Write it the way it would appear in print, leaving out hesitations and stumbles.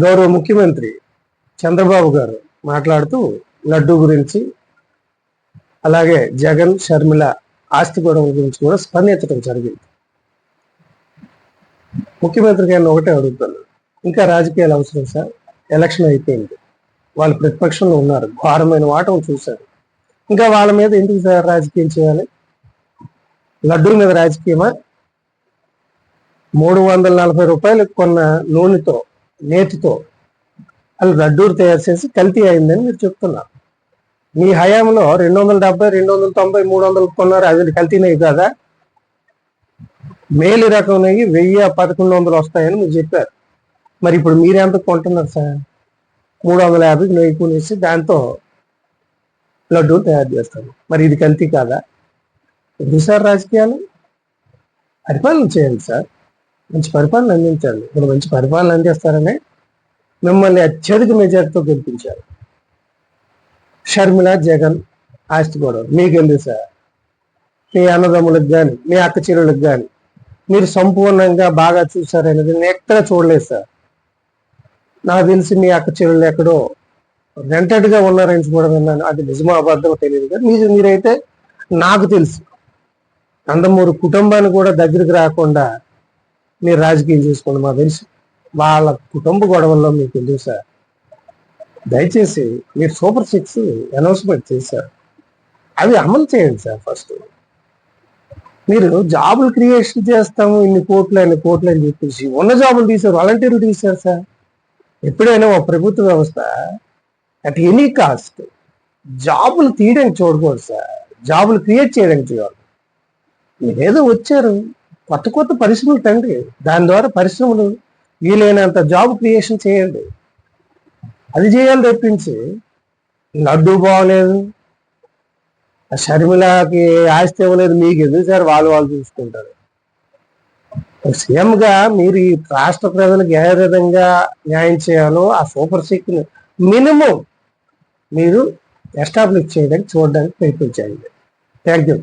గౌరవ ముఖ్యమంత్రి చంద్రబాబు గారు మాట్లాడుతూ లడ్డూ గురించి, అలాగే జగన్ షర్మిల ఆస్తి గొడవ గురించి కూడా స్పందించడం జరిగింది. ముఖ్యమంత్రి గారిని ఒకటే అడుగుతాను, ఇంకా రాజకీయాలు అవసరం సార్? ఎలక్షన్ అయిపోయింది, వాళ్ళు ప్రతిపక్షంలో ఉన్నారు, ఘోరమైన వాటం చూశారు, ఇంకా వాళ్ళ మీద ఎందుకు సార్ రాజకీయం చేయాలి? లడ్డూ మీద రాజకీయమా? 340 రూపాయలకు కొన్న నూనెతో, నేతితో వాళ్ళు లడ్డూలు తయారు చేసి కల్తీ అయిందని మీరు చెప్తున్నారు. మీ హయాంలో 270, 290, 300 కొన్నారు, అది కల్తీనవి కాదా? మేలు రకం నెయ్యి 1000, 1100 వస్తాయని మీరు చెప్పారు. మరి ఇప్పుడు మీరెంత కొంటున్నారు సార్? 350కి నెయ్యి కొనేసి దాంతో లడ్డూలు తయారు చేస్తారు. మరి ఇది కల్తీ కాదా? ఎందుకు సార్ రాజకీయాలు? పరిపాలన చేయండి సార్, మంచి పరిపాలన అందించండి. ఇప్పుడు మంచి పరిపాలన అందిస్తారనే మిమ్మల్ని అత్యధిక మెజార్టీతో గెలిపించారు. షర్మిల జగన్ ఆస్తి గొడవ మీకెందుకు సార్? మీ అన్నదమ్ములకు కానీ, మీ అక్క చెల్లెలకు కానీ మీరు సంపూర్ణంగా బాగా చూసారనేది నేను ఎక్కడ చూడలేదు సార్. నాకు తెలిసి మీ అక్క చెల్లెలు ఎక్కడో రెంటెడ్గా ఉన్నారని కూడా విన్నాను. అది నిజమో అబద్ధమో తెలియదు, కానీ మీరైతే నాకు తెలుసు నందమూరి కుటుంబాన్ని కూడా దగ్గరికి రాకుండా మీరు రాజకీయం చేసుకోండి. మాకు తెలుసు వాళ్ళ కుటుంబ గొడవల్లో మీకు ఎందుకు సార్? దయచేసి మీరు సూపర్ 6 అనౌన్స్మెంట్ చేశారు, అవి అమలు చేయండి సార్. ఫస్ట్ మీరు జాబులు క్రియేషన్ చేస్తాము, ఇన్ని కోట్లు అని చెప్పేసి ఉన్న జాబులు తీశారు, వాలంటీర్లు తీశారు సార్. ఎప్పుడైనా ఒక ప్రభుత్వ వ్యవస్థ అట్ ఎనీ కాస్ట్ జాబులు తీయడానికి చూడకూడదు సార్, జాబులు క్రియేట్ చేయడానికి చూడాలి. మీరేదో వచ్చారు, కొత్త పరిశ్రమలు తండ్రి, దాని ద్వారా పరిశ్రమలు వీలైనంత జాబ్ క్రియేషన్ చేయండి, అది చేయాలి తప్పించి లడ్డూ బాగోలేదు, షర్మిలకి ఆస్తి ఇవ్వలేదు, మీకు ఎందుకు సార్? వాళ్ళు చూసుకుంటారు. సీఎంగా మీరు ఈ రాష్ట్ర ప్రజలకు ఏ విధంగా న్యాయం చేయాలో ఆ సూపర్ 6 మినిమం మీరు ఎస్టాబ్లిష్ చేయడానికి చూడడానికి ప్రయత్నించండి. Thank you.